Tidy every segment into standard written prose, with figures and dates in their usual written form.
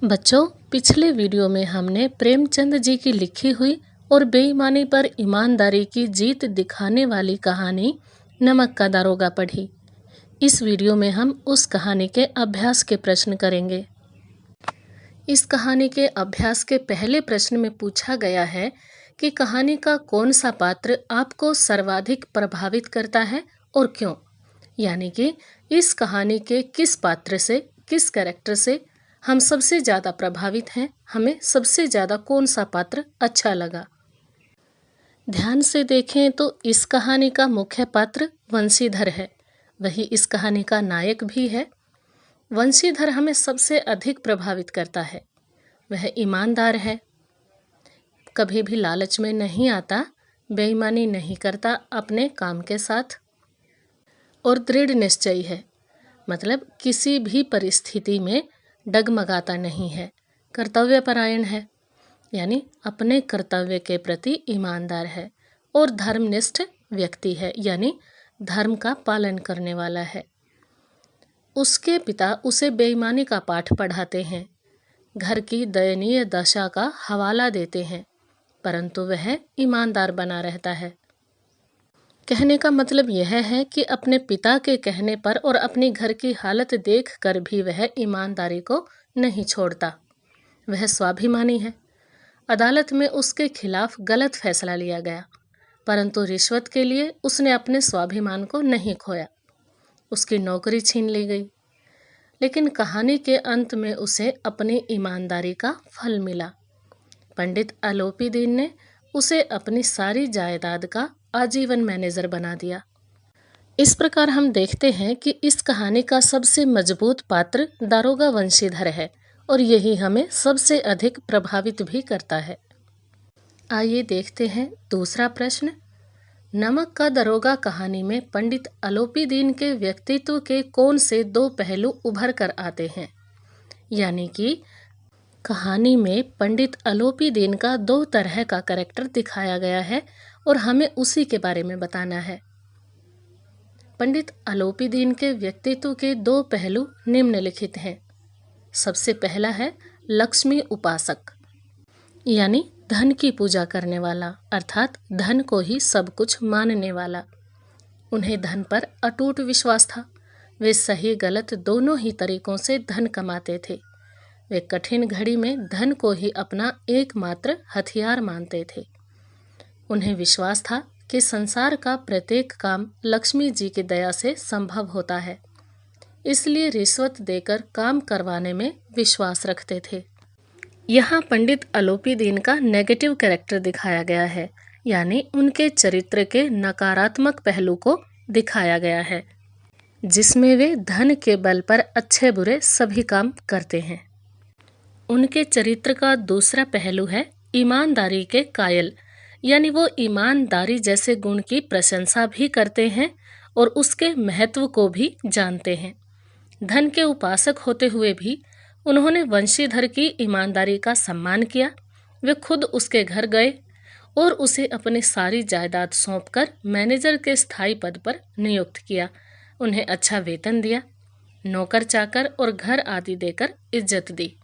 बच्चों, पिछले वीडियो में हमने प्रेमचंद जी की लिखी हुई और बेईमानी पर ईमानदारी की जीत दिखाने वाली कहानी नमक का दारोगा पढ़ी। इस वीडियो में हम उस कहानी के अभ्यास के प्रश्न करेंगे। इस कहानी के अभ्यास के पहले प्रश्न में पूछा गया है कि कहानी का कौन सा पात्र आपको सर्वाधिक प्रभावित करता है और क्यों। यानी कि इस कहानी के किस पात्र से, किस कैरेक्टर से हम सबसे ज़्यादा प्रभावित हैं, हमें सबसे ज़्यादा कौन सा पात्र अच्छा लगा। ध्यान से देखें तो इस कहानी का मुख्य पात्र वंशीधर है, वही इस कहानी का नायक भी है। वंशीधर हमें सबसे अधिक प्रभावित करता है। वह ईमानदार है, कभी भी लालच में नहीं आता, बेईमानी नहीं करता अपने काम के साथ और दृढ़ निश्चयी है, मतलब किसी भी परिस्थिति में डगमगाता नहीं है। कर्तव्यपरायण है, यानी अपने कर्तव्य के प्रति ईमानदार है और धर्मनिष्ठ व्यक्ति है, यानी धर्म का पालन करने वाला है। उसके पिता उसे बेईमानी का पाठ पढ़ाते हैं, घर की दयनीय दशा का हवाला देते हैं, परंतु वह ईमानदार बना रहता है। कहने का मतलब यह है कि अपने पिता के कहने पर और अपनी घर की हालत देखकर भी वह ईमानदारी को नहीं छोड़ता। वह स्वाभिमानी है। अदालत में उसके खिलाफ गलत फैसला लिया गया, परंतु रिश्वत के लिए उसने अपने स्वाभिमान को नहीं खोया। उसकी नौकरी छीन ली गई, लेकिन कहानी के अंत में उसे अपनी ईमानदारी का फल मिला। पंडित अलोपीदीन ने उसे अपनी सारी जायदाद का आजीवन मैनेजर बना दिया। इस प्रकार हम देखते हैं कि इस कहानी का सबसे मजबूत पात्र दारोगा वंशीधर है और यही हमें सबसे अधिक प्रभावित भी करता है। आइए देखते हैं दूसरा प्रश्न। नमक का दारोगा कहानी में पंडित अलोपीदीन के व्यक्तित्व के कौन से दो पहलू उभर कर आते हैं। यानी कि कहानी में पंडित अलोपीदीन का दो तरह का कैरेक्टर दिखाया गया है और हमें उसी के बारे में बताना है। पंडित अलोपीदीन के व्यक्तित्व के दो पहलू निम्नलिखित हैं। सबसे पहला है लक्ष्मी उपासक, यानी धन की पूजा करने वाला, अर्थात धन को ही सब कुछ मानने वाला। उन्हें धन पर अटूट विश्वास था। वे सही गलत दोनों ही तरीकों से धन कमाते थे। वे कठिन घड़ी में धन को ही अपना एकमात्र हथियार मानते थे। उन्हें विश्वास था कि संसार का प्रत्येक काम लक्ष्मी जी की दया से संभव होता है, इसलिए रिश्वत देकर काम करवाने में विश्वास रखते थे। यहाँ पंडित अलोपीदीन का नेगेटिव कैरेक्टर दिखाया गया है, यानी उनके चरित्र के नकारात्मक पहलू को दिखाया गया है, जिसमें वे धन के बल पर अच्छे बुरे सभी काम करते हैं। उनके चरित्र का दूसरा पहलू है ईमानदारी के कायल, यानी वो ईमानदारी जैसे गुण की प्रशंसा भी करते हैं और उसके महत्व को भी जानते हैं। धन के उपासक होते हुए भी उन्होंने वंशीधर की ईमानदारी का सम्मान किया। वे खुद उसके घर गए और उसे अपनी सारी जायदाद सौंपकर मैनेजर के स्थायी पद पर नियुक्त किया। उन्हें अच्छा वेतन दिया, नौकर चाकर और घर आदि देकर इज्जत दी।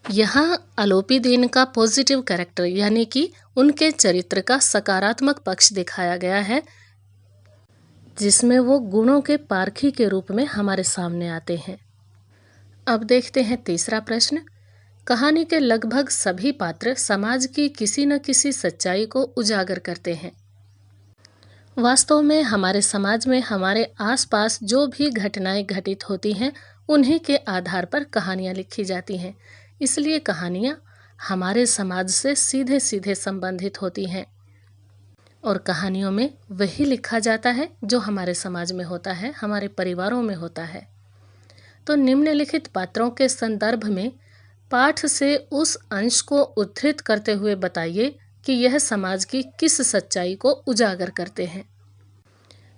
यहाँ अलोपीदीन का पॉजिटिव कैरेक्टर, यानी कि उनके चरित्र का सकारात्मक पक्ष दिखाया गया है, जिसमें वो गुणों के पारखी के रूप में हमारे सामने आते हैं। अब देखते हैं तीसरा प्रश्न। कहानी के लगभग सभी पात्र समाज की किसी न किसी सच्चाई को उजागर करते हैं। वास्तव में हमारे समाज में हमारे आसपास जो भी घटनाएं घटित होती हैं, उन्हीं के आधार पर कहानियां लिखी जाती हैं। इसलिए कहानियां हमारे समाज से सीधे सीधे संबंधित होती हैं और कहानियों में वही लिखा जाता है जो हमारे समाज में होता है, हमारे परिवारों में होता है। तो निम्नलिखित पात्रों के संदर्भ में पाठ से उस अंश को उद्धृत करते हुए बताइए कि यह समाज की किस सच्चाई को उजागर करते हैं।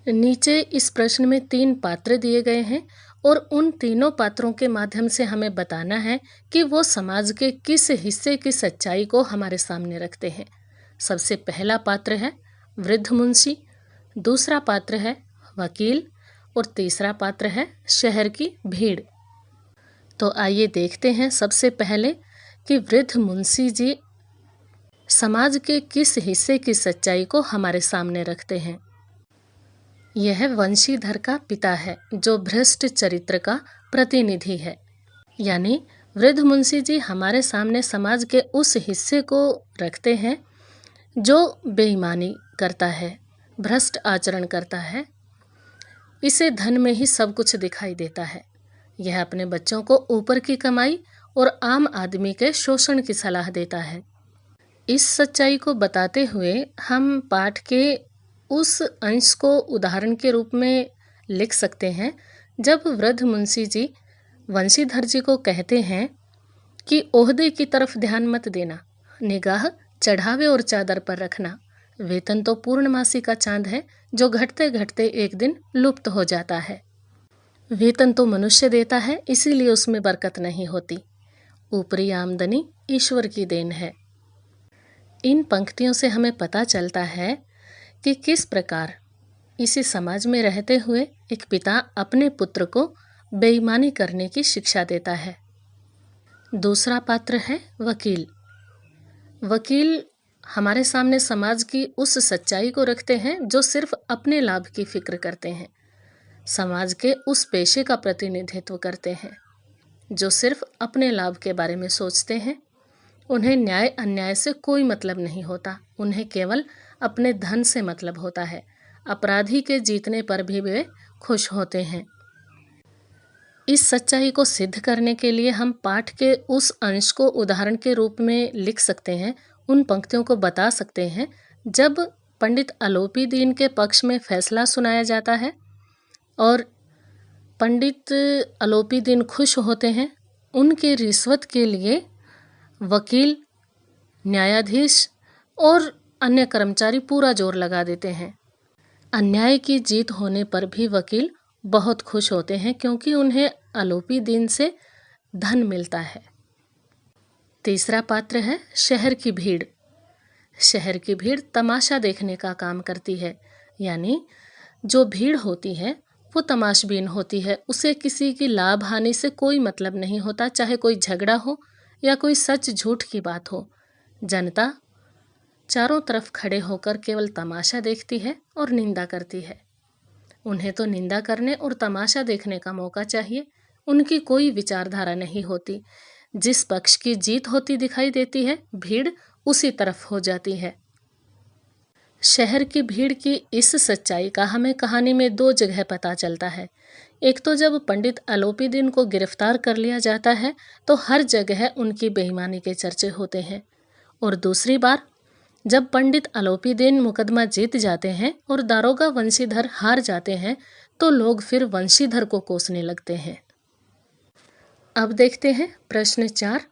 नीचे इस प्रश्न में 3 पात्र दिए गए हैं और उन तीनों पात्रों के माध्यम से हमें बताना है कि वो समाज के किस हिस्से की सच्चाई को हमारे सामने रखते हैं। सबसे पहला पात्र है वृद्ध मुंशी, दूसरा पात्र है वकील और तीसरा पात्र है शहर की भीड़। तो आइए देखते हैं सबसे पहले कि वृद्ध मुंशी जी समाज के किस हिस्से की सच्चाई को हमारे सामने रखते हैं। यह वंशीधर का पिता है जो भ्रष्ट चरित्र का प्रतिनिधि है। यानी वृद्ध मुंशी जी हमारे सामने समाज के उस हिस्से को रखते हैं जो बेईमानी करता है, भ्रष्ट आचरण करता है। इसे धन में ही सब कुछ दिखाई देता है। यह अपने बच्चों को ऊपर की कमाई और आम आदमी के शोषण की सलाह देता है। इस सच्चाई को बताते हुए हम पाठ के उस अंश को उदाहरण के रूप में लिख सकते हैं जब वृद्ध मुंशी जी वंशीधर जी को कहते हैं कि ओहदे की तरफ ध्यान मत देना, निगाह चढ़ावे और चादर पर रखना। वेतन तो पूर्णमासी का चांद है जो घटते घटते एक दिन लुप्त हो जाता है। वेतन तो मनुष्य देता है, इसीलिए उसमें बरकत नहीं होती। ऊपरी आमदनी ईश्वर की देन है। इन पंक्तियों से हमें पता चलता है कि किस प्रकार इसी समाज में रहते हुए एक पिता अपने पुत्र को बेईमानी करने की शिक्षा देता है। दूसरा पात्र है वकील। वकील हमारे सामने समाज की उस सच्चाई को रखते हैं जो सिर्फ अपने लाभ की फिक्र करते हैं, समाज के उस पेशे का प्रतिनिधित्व करते हैं जो सिर्फ अपने लाभ के बारे में सोचते हैं। उन्हें न्याय अन्याय से कोई मतलब नहीं होता, उन्हें केवल अपने धन से मतलब होता है। अपराधी के जीतने पर भी वे खुश होते हैं। इस सच्चाई को सिद्ध करने के लिए हम पाठ के उस अंश को उदाहरण के रूप में लिख सकते हैं। उन पंक्तियों को बता सकते हैं जब पंडित आलोपी दीन के पक्ष में फैसला सुनाया जाता है और पंडित आलोपी दीन खुश होते हैं। उनके रिश्वत के लिए वकील, न्यायाधीश और अन्य कर्मचारी पूरा जोर लगा देते हैं। अन्याय की जीत होने पर भी वकील बहुत खुश होते हैं क्योंकि उन्हें आलोपी दीन से धन मिलता है। तीसरा पात्र है शहर की भीड़। शहर की भीड़ तमाशा देखने का काम करती है। यानी जो भीड़ होती है वो तमाशबीन होती है, उसे किसी की लाभ हानि से कोई मतलब नहीं होता, चाहे कोई झगड़ा हो या कोई सच झूठ की बात हो। जनता चारों तरफ खड़े होकर केवल तमाशा देखती है और निंदा करती है। उन्हें तो निंदा करने और तमाशा देखने का मौका चाहिए। उनकी कोई विचारधारा नहीं होती। जिस पक्ष की जीत होती दिखाई देती है, भीड़ उसी तरफ हो जाती है। शहर की भीड़ की इस सच्चाई का हमें कहानी में दो जगह पता चलता है। एक तो जब पंडित आलोपी दीन को गिरफ्तार कर लिया जाता है तो हर जगह उनकी बेईमानी के चर्चे होते हैं, और दूसरी बार जब पंडित आलोपी दीन मुकदमा जीत जाते हैं और दारोगा वंशीधर हार जाते हैं तो लोग फिर वंशीधर को कोसने लगते हैं। अब देखते हैं प्रश्न 4।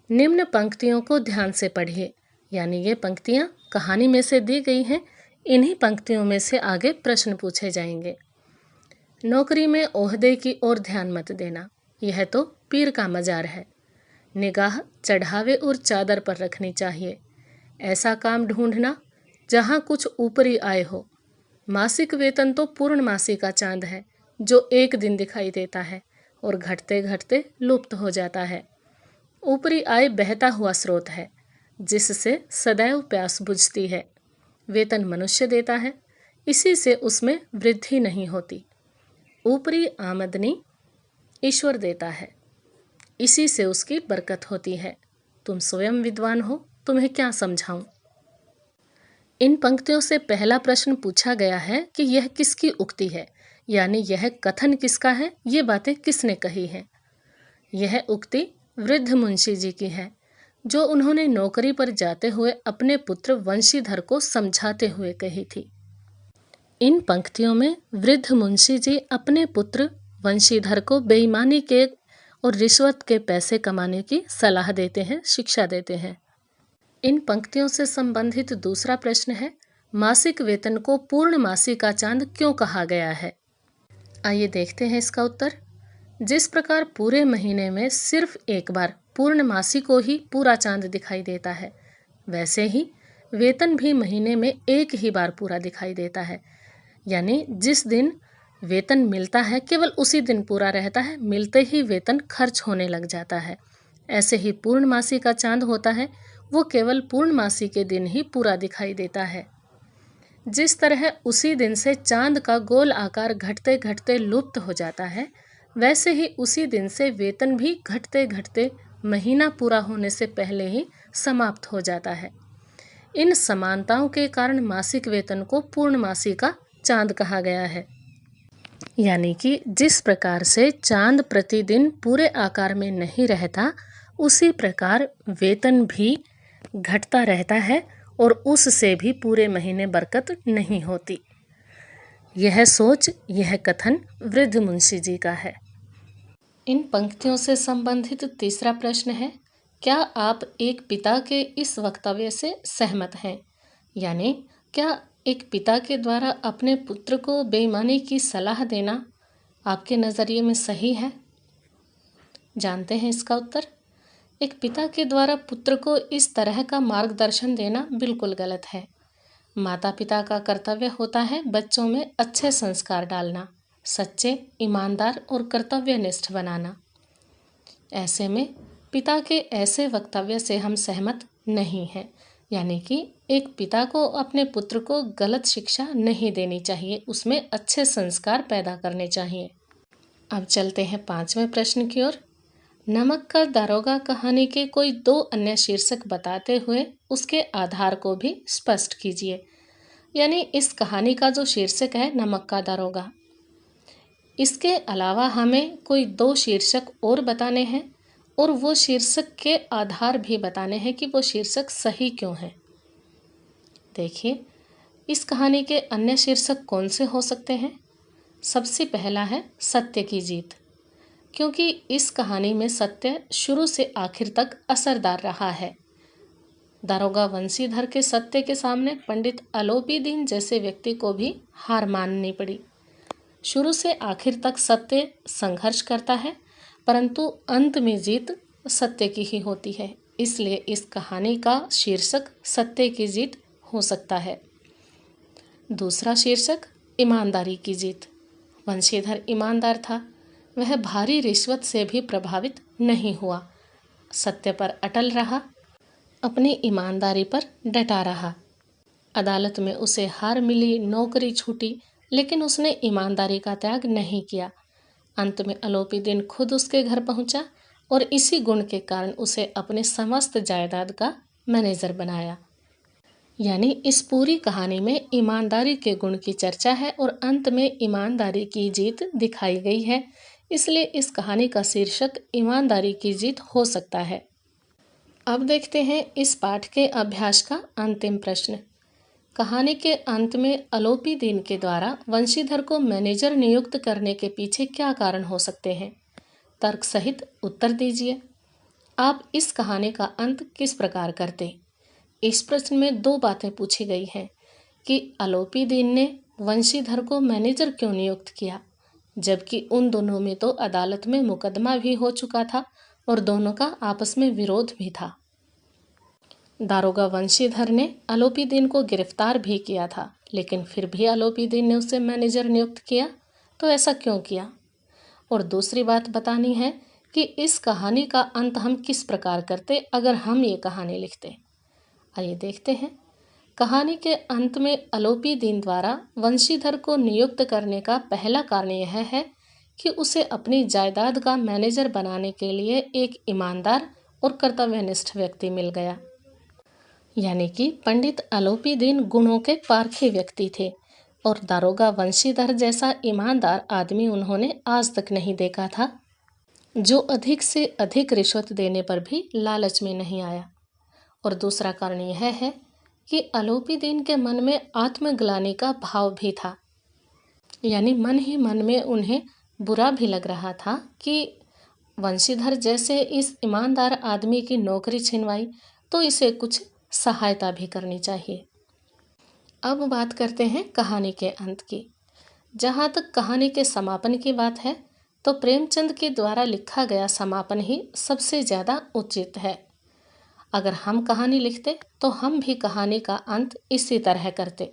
निम्न पंक्तियों को ध्यान से पढ़िए। यानी ये पंक्तियां कहानी में से दी गई हैं, इन्हीं पंक्तियों में से आगे प्रश्न पूछे जाएंगे। नौकरी में ओहदे की ओर ध्यान मत देना, यह तो पीर का मजार है। निगाह चढ़ावे और चादर पर रखनी चाहिए। ऐसा काम ढूंढना जहाँ कुछ ऊपरी आय हो। मासिक वेतन तो पूर्णमासी का चांद है जो एक दिन दिखाई देता है और घटते घटते लुप्त हो जाता है। ऊपरी आय बहता हुआ स्रोत है जिससे सदैव प्यास बुझती है। वेतन मनुष्य देता है, इसी से उसमें वृद्धि नहीं होती। ऊपरी आमदनी ईश्वर देता है, इसी से उसकी बरकत होती है। तुम स्वयं विद्वान हो, तुम्हें क्या समझाऊं। इन पंक्तियों से पहला प्रश्न पूछा गया है कि यह किसकी उक्ति है, यानी यह कथन किसका है, ये बातें किसने कही हैं। यह उक्ति वृद्ध मुंशी जी की है जो उन्होंने नौकरी पर जाते हुए अपने पुत्र वंशीधर को समझाते हुए कही थी। इन पंक्तियों में वृद्ध मुंशी जी अपने पुत्र वंशीधर को बेईमानी के और रिश्वत के पैसे कमाने की सलाह देते हैं, शिक्षा देते हैं। इन पंक्तियों से संबंधित दूसरा प्रश्न है, मासिक वेतन को पूर्णमासी का चांद क्यों कहा गया है। आइए देखते हैं इसका उत्तर। जिस प्रकार पूरे महीने में सिर्फ एक बार पूर्णमासी को ही पूरा चांद दिखाई देता है, वैसे ही वेतन भी महीने में एक ही बार पूरा दिखाई देता है। यानी जिस दिन वेतन मिलता है केवल उसी दिन पूरा रहता है, मिलते ही वेतन खर्च होने लग जाता है। ऐसे ही पूर्णमासी का चांद होता है, वो केवल पूर्णमासी के दिन ही पूरा दिखाई देता है। जिस तरह उसी दिन से चांद का गोल आकार घटते घटते लुप्त हो जाता है, वैसे ही उसी दिन से वेतन भी घटते घटते महीना पूरा होने से पहले ही समाप्त हो जाता है। इन समानताओं के कारण मासिक वेतन को पूर्णमासी का चांद कहा गया है। यानी कि जिस प्रकार से चांद प्रतिदिन पूरे आकार में नहीं रहता, उसी प्रकार वेतन भी घटता रहता है और उससे भी पूरे महीने बरकत नहीं होती। यह सोच, यह कथन वृद्ध मुंशी जी का है। इन पंक्तियों से संबंधित तीसरा प्रश्न है, क्या आप एक पिता के इस वक्तव्य से सहमत हैं? यानी क्या एक पिता के द्वारा अपने पुत्र को बेईमानी की सलाह देना आपके नज़रिए में सही है? जानते हैं इसका उत्तर। एक पिता के द्वारा पुत्र को इस तरह का मार्गदर्शन देना बिल्कुल गलत है। माता पिता का कर्तव्य होता है बच्चों में अच्छे संस्कार डालना, सच्चे, ईमानदार और कर्तव्यनिष्ठ बनाना। ऐसे में पिता के ऐसे वक्तव्य से हम सहमत नहीं हैं। यानी कि एक पिता को अपने पुत्र को गलत शिक्षा नहीं देनी चाहिए, उसमें अच्छे संस्कार पैदा करने चाहिए। अब चलते हैं 5वें प्रश्न की ओर। नमक का दारोगा कहानी के कोई 2 अन्य शीर्षक बताते हुए उसके आधार को भी स्पष्ट कीजिए। यानी इस कहानी का जो शीर्षक है नमक का दारोगा, इसके अलावा हमें कोई 2 शीर्षक और बताने हैं और वो शीर्षक के आधार भी बताने हैं कि वो शीर्षक सही क्यों है। देखिए, इस कहानी के अन्य शीर्षक कौन से हो सकते हैं। सबसे पहला है सत्य की जीत, क्योंकि इस कहानी में सत्य शुरू से आखिर तक असरदार रहा है। दारोगा वंशीधर के सत्य के सामने पंडित अलोपीदीन जैसे व्यक्ति को भी हार माननी पड़ी। शुरू से आखिर तक सत्य संघर्ष करता है, परंतु अंत में जीत सत्य की ही होती है। इसलिए इस कहानी का शीर्षक सत्य की जीत हो सकता है। दूसरा शीर्षक ईमानदारी की जीत। वंशीधर ईमानदार था, वह भारी रिश्वत से भी प्रभावित नहीं हुआ, सत्य पर अटल रहा, अपनी ईमानदारी पर डटा रहा। अदालत में उसे हार मिली, नौकरी छूटी, लेकिन उसने ईमानदारी का त्याग नहीं किया। अंत में अलोपीदीन खुद उसके घर पहुंचा और इसी गुण के कारण उसे अपने समस्त जायदाद का मैनेजर बनाया। यानी इस पूरी कहानी में ईमानदारी के गुण की चर्चा है और अंत में ईमानदारी की जीत दिखाई गई है। इसलिए इस कहानी का शीर्षक ईमानदारी की जीत हो सकता है। अब देखते हैं इस पाठ के अभ्यास का अंतिम प्रश्न। कहानी के अंत में अलोपीदीन के द्वारा वंशीधर को मैनेजर नियुक्त करने के पीछे क्या कारण हो सकते हैं? तर्क सहित उत्तर दीजिए। आप इस कहानी का अंत किस प्रकार करते? इस प्रश्न में 2 बातें पूछी गई हैं कि अलोपीदीन ने वंशीधर को मैनेजर क्यों नियुक्त किया, जबकि उन दोनों में तो अदालत में मुकदमा भी हो चुका था और दोनों का आपस में विरोध भी था। दारोगा वंशीधर ने अलोपीदीन को गिरफ्तार भी किया था, लेकिन फिर भी अलोपीदीन ने उसे मैनेजर नियुक्त किया, तो ऐसा क्यों किया? और दूसरी बात बतानी है कि इस कहानी का अंत हम किस प्रकार करते अगर हम ये कहानी लिखते। आइए देखते हैं। कहानी के अंत में अलोपीदीन द्वारा वंशीधर को नियुक्त करने का पहला कारण यह है कि उसे अपनी जायदाद का मैनेजर बनाने के लिए एक ईमानदार और कर्तव्यनिष्ठ व्यक्ति मिल गया। यानी कि पंडित अलोपीदीन गुणों के पारखे व्यक्ति थे और दारोगा वंशीधर जैसा ईमानदार आदमी उन्होंने आज तक नहीं देखा था, जो अधिक से अधिक रिश्वत देने पर भी लालच में नहीं आया। और दूसरा कारण यह है कि अलोपीदीन के मन में आत्मग्लानि का भाव भी था। यानी मन ही मन में उन्हें बुरा भी लग रहा था कि वंशीधर जैसे इस ईमानदार आदमी की नौकरी छिनवाई, तो इसे कुछ सहायता भी करनी चाहिए। अब बात करते हैं कहानी के अंत की। जहाँ तक कहानी के समापन की बात है, तो प्रेमचंद के द्वारा लिखा गया समापन ही सबसे ज़्यादा उचित है। अगर हम कहानी लिखते तो हम भी कहानी का अंत इसी तरह करते।